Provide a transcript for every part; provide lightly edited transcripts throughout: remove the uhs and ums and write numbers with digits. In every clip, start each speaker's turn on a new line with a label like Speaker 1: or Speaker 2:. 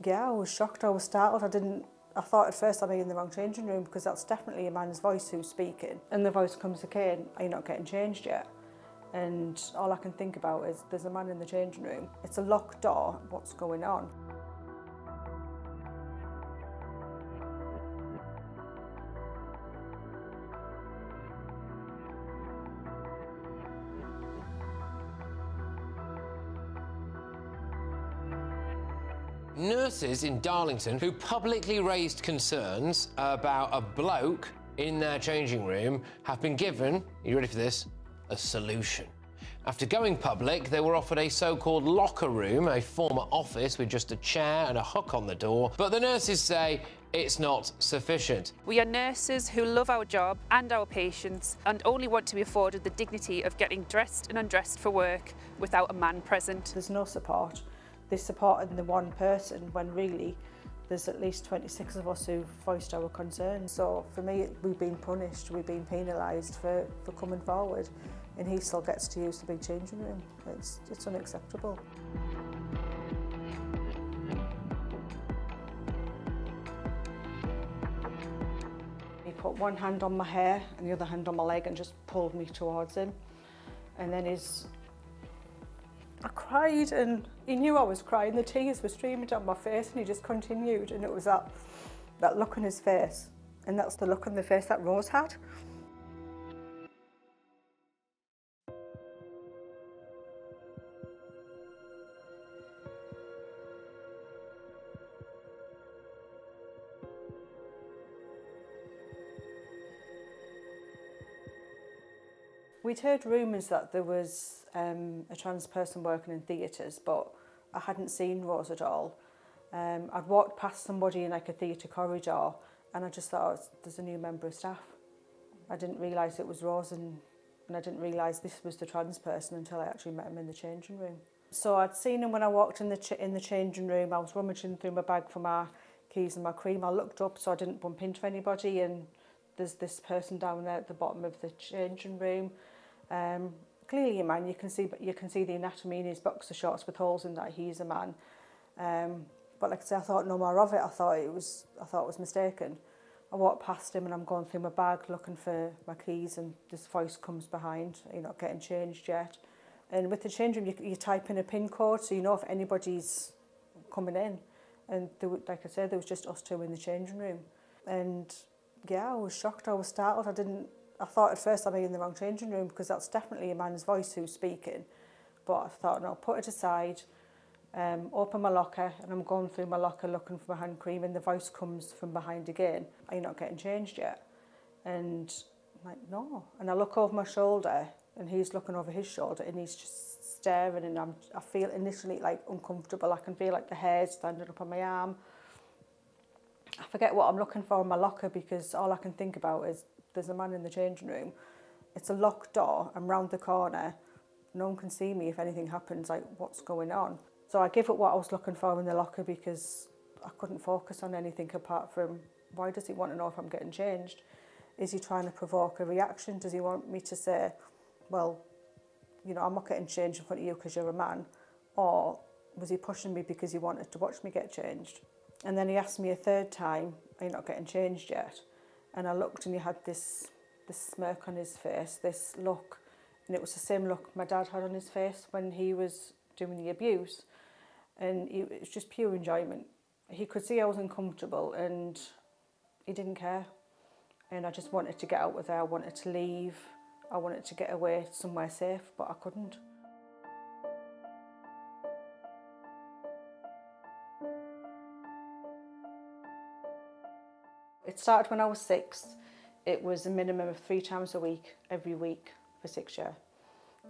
Speaker 1: Yeah, I was shocked, I was startled. I thought at first I'd be in the wrong changing room because that's definitely a man's voice who's speaking. And the voice comes again, are you not getting changed yet? And all I can think about is there's a man in the changing room. It's a locked door, what's going on?
Speaker 2: Nurses in Darlington who publicly raised concerns about a bloke in their changing room have been given, are you ready for this, a solution. After going public, they were offered a so-called locker room, a former office with just a chair and a hook on the door, but the nurses say it's not sufficient.
Speaker 3: We are nurses who love our job and our patients and only want to be afforded the dignity of getting dressed and undressed for work without a man present.
Speaker 1: There's no support. They're supporting the one person when really there's at least 26 of us who've voiced our concerns. So for me, we've been punished, we've been penalised for coming forward, and he still gets to use the big changing room. It's unacceptable. He put one hand on my hair and the other hand on my leg and just pulled me towards him. And then I cried and he knew I was crying. The tears were streaming down my face and he just continued, and it was that look on his face, and that's the look on the face that Rose had. We'd heard rumours that there was a trans person working in theatres, but I hadn't seen Rose at all. I'd walked past somebody in like a theatre corridor and I just thought, there's a new member of staff. I didn't realise it was Rose, and I didn't realise this was the trans person until I actually met him in the changing room. So I'd seen him when I walked in the changing room. I was rummaging through my bag for my keys and my cream. I looked up so I didn't bump into anybody, and there's this person down there at the bottom of the changing room. Clearly a man, you can see the anatomy in his boxer shorts with holes in that he's a man. But like I say, I thought no more of it. I thought it was mistaken. I walked past him and I'm going through my bag looking for my keys, and this voice comes behind, you're not getting changed yet. And with the change room, you type in a PIN code so you know if anybody's coming in. And like I said, there was just us two in the changing room. And yeah, I was shocked, I was startled. I thought at first I'd be in the wrong changing room because that's definitely a man's voice who's speaking. But I thought, no, put it aside, open my locker, and I'm going through my locker looking for my hand cream, and the voice comes from behind again, are you not getting changed yet? And I'm like, no. And I look over my shoulder and he's looking over his shoulder and he's just staring, and I feel initially like uncomfortable. I can feel like the hairs standing up on my arm. I forget what I'm looking for in my locker because all I can think about is there's a man in the changing room. It's a locked door. I'm round the corner. No one can see me if anything happens, like what's going on? So I give up what I was looking for in the locker because I couldn't focus on anything apart from why does he want to know if I'm getting changed? Is he trying to provoke a reaction? Does he want me to say, well, you know, I'm not getting changed in front of you because you're a man? Or was he pushing me because he wanted to watch me get changed? And then he asked me a third time, are you not getting changed yet? And I looked and he had this smirk on his face, this look. And it was the same look my dad had on his face when he was doing the abuse. And it was just pure enjoyment. He could see I was uncomfortable and he didn't care. And I just wanted to get out of there. I wanted to leave. I wanted to get away somewhere safe, but I couldn't. It started when I was 6. It was a minimum of 3 times a week, every week for 6 years.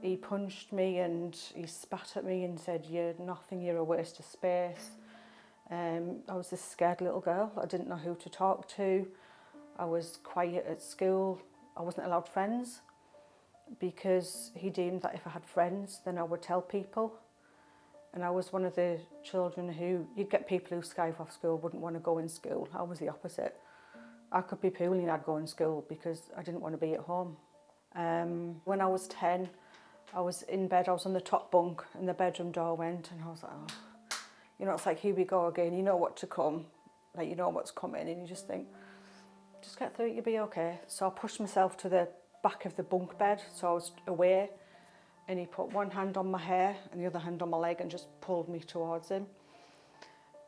Speaker 1: He punched me and he spat at me and said, you're nothing, you're a waste of space. I was this scared little girl. I didn't know who to talk to. I was quiet at school. I wasn't allowed friends because he deemed that if I had friends, then I would tell people. And I was one of the children who, you'd get people who skive off school, wouldn't want to go in school. I was the opposite. I could be poorly and I'd go in school because I didn't want to be at home. When I was 10, I was in bed, I was on the top bunk and the bedroom door went and I was like, oh. You know, it's like, here we go again, you know what to come, like you know what's coming, and you just think, just get through it, you'll be okay. So I pushed myself to the back of the bunk bed, so I was away, and he put one hand on my hair and the other hand on my leg and just pulled me towards him.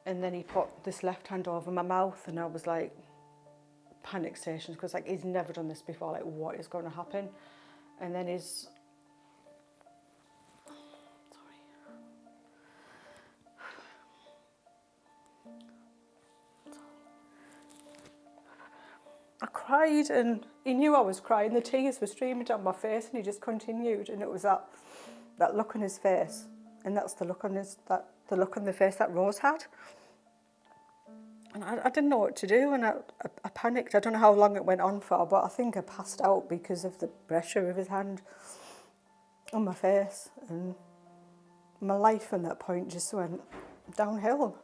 Speaker 1: And then he put this left hand over my mouth, and I was like, panic stations, because like he's never done this before, like what is going to happen? And then I cried, and he knew I was crying. The tears were streaming down my face, and he just continued. And it was that look on his face, and that's the look on the look on the face that Rose had. And I didn't know what to do, and I panicked. I don't know how long it went on for, but I think I passed out because of the pressure of his hand on my face, and my life from that point just went downhill.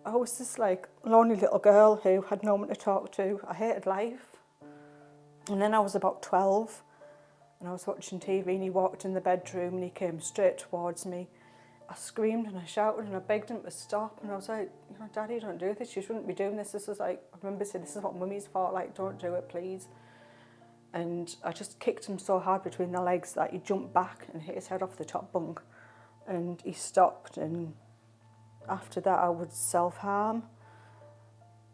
Speaker 1: I was this like lonely little girl who had no one to talk to. I hated life. And then I was about 12, and I was watching TV, and he walked in the bedroom and he came straight towards me. I screamed and I shouted and I begged him to stop, and I was like, you know, Daddy, don't do this, you shouldn't be doing this. This is like, I remember saying, this is what Mummy's for, like, don't do it, please. And I just kicked him so hard between the legs that he jumped back and hit his head off the top bunk, and he stopped. And after that I would self-harm.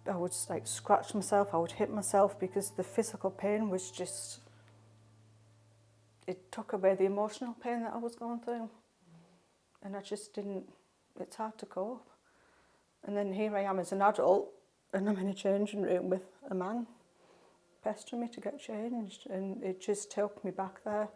Speaker 1: I would like scratch myself, I would hit myself, because the physical pain was just, it took away the emotional pain that I was going through. And I just didn't, it's hard to cope. And then here I am as an adult, and I'm in a changing room with a man pestering me to get changed, and it just took me back there.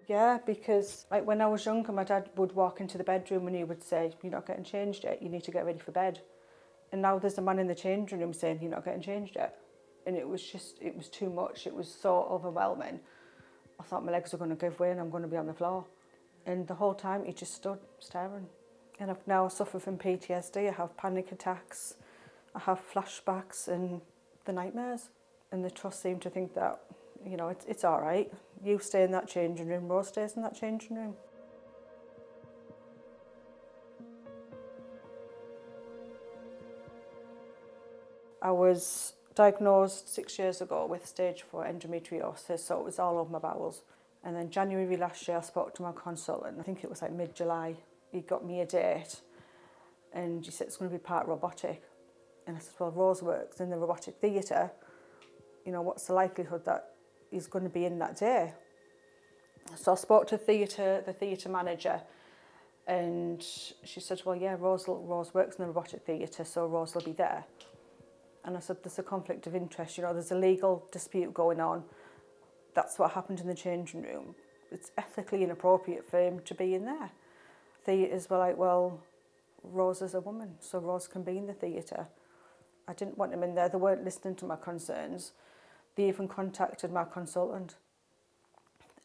Speaker 1: Yeah, because like when I was younger, my dad would walk into the bedroom and he would say, you're not getting changed yet, you need to get ready for bed. And now there's a man in the changing room saying, you're not getting changed yet. And it was too much. It was so overwhelming. I thought my legs were going to give way and I'm going to be on the floor. And the whole time he just stood staring. And I've now suffered from PTSD. I have panic attacks, I have flashbacks and the nightmares. And the trust seem to think that, you know, it's all right. You stay in that changing room, Rose stays in that changing room. I was diagnosed 6 years ago with stage 4 endometriosis, so it was all over my bowels. And then January last year I spoke to my consultant, I think it was like mid-July. He got me a date and he said it's going to be part robotic. And I said, well, Rose works in the robotic theatre. You know, what's the likelihood that he's going to be in that day? So I spoke to the theatre manager, and she said, well, yeah, Rose works in the robotic theatre, so Rose will be there. And I said, there's a conflict of interest, you know, there's a legal dispute going on. That's what happened in the changing room. It's ethically inappropriate for him to be in there. Theatres were like, well, Rose is a woman, so Rose can be in the theatre. I didn't want him in there. They weren't listening to my concerns. They even contacted my consultant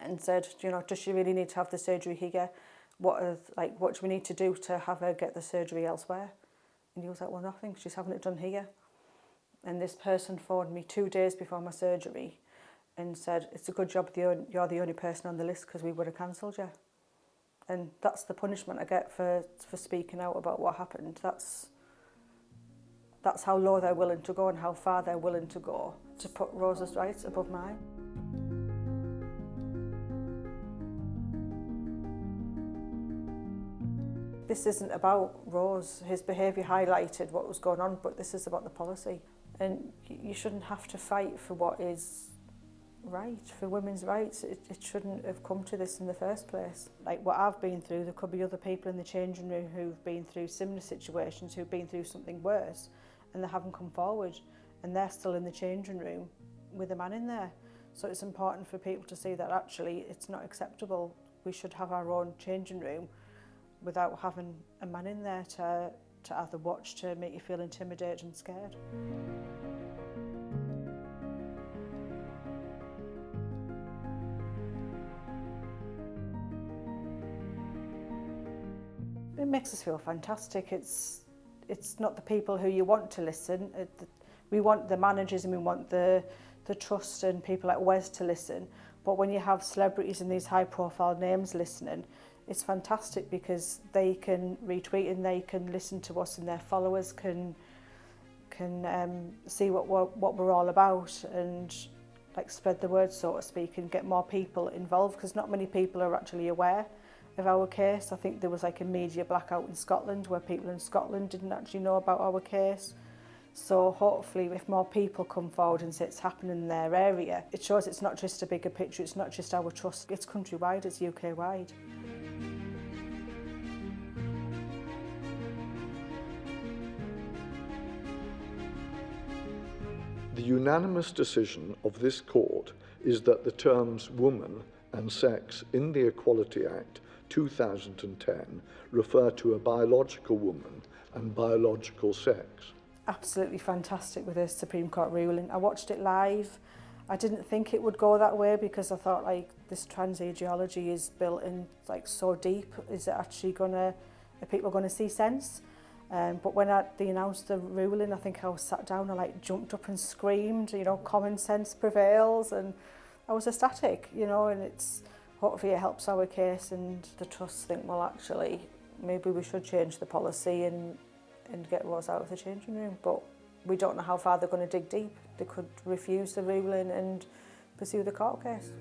Speaker 1: and said, you know, does she really need to have the surgery here? What do we need to do to have her get the surgery elsewhere? And he was like, well, nothing, she's having it done here. And this person phoned me 2 days before my surgery and said, it's a good job you're the only person on the list, because we would have cancelled you. And that's the punishment I get for speaking out about what happened. That's how low they're willing to go and how far they're willing to go to put Rose's rights above mine. This isn't about Rose. His behaviour highlighted what was going on, but this is about the policy. And you shouldn't have to fight for what is right, for women's rights. It shouldn't have come to this in the first place. Like what I've been through, there could be other people in the changing room who've been through similar situations, who've been through something worse, and they haven't come forward, and they're still in the changing room with a man in there. So it's important for people to see that actually it's not acceptable. We should have our own changing room without having a man in there to either watch, to make you feel intimidated and scared. It makes us feel fantastic. It's not the people who you want to listen. We want the managers and we want the the trust in people like Wes to listen. But when you have celebrities and these high-profile names listening, it's fantastic because they can retweet and they can listen to us, and their followers can see what we're all about and like spread the word, so to speak, and get more people involved, because not many people are actually aware of our case. I think there was like a media blackout in Scotland where people in Scotland didn't actually know about our case. So hopefully if more people come forward and say it's happening in their area, it shows it's not just a bigger picture, it's not just our trust, it's countrywide, it's UK-wide.
Speaker 4: The unanimous decision of this court is that the terms woman and sex in the Equality Act 2010 refer to a biological woman and biological sex.
Speaker 1: Absolutely fantastic with the Supreme Court ruling. I watched it live. I didn't think it would go that way because I thought like this trans ideology is built in like so deep. Is it actually are people going to see sense? But when they announced the ruling, I think I was sat down and like jumped up and screamed, you know, common sense prevails, and I was ecstatic, you know, and hopefully it helps our case, and the trusts think, well, actually, maybe we should change the policy and get Rose out of the changing room. But we don't know how far they're going to dig deep. They could refuse the ruling and pursue the court case.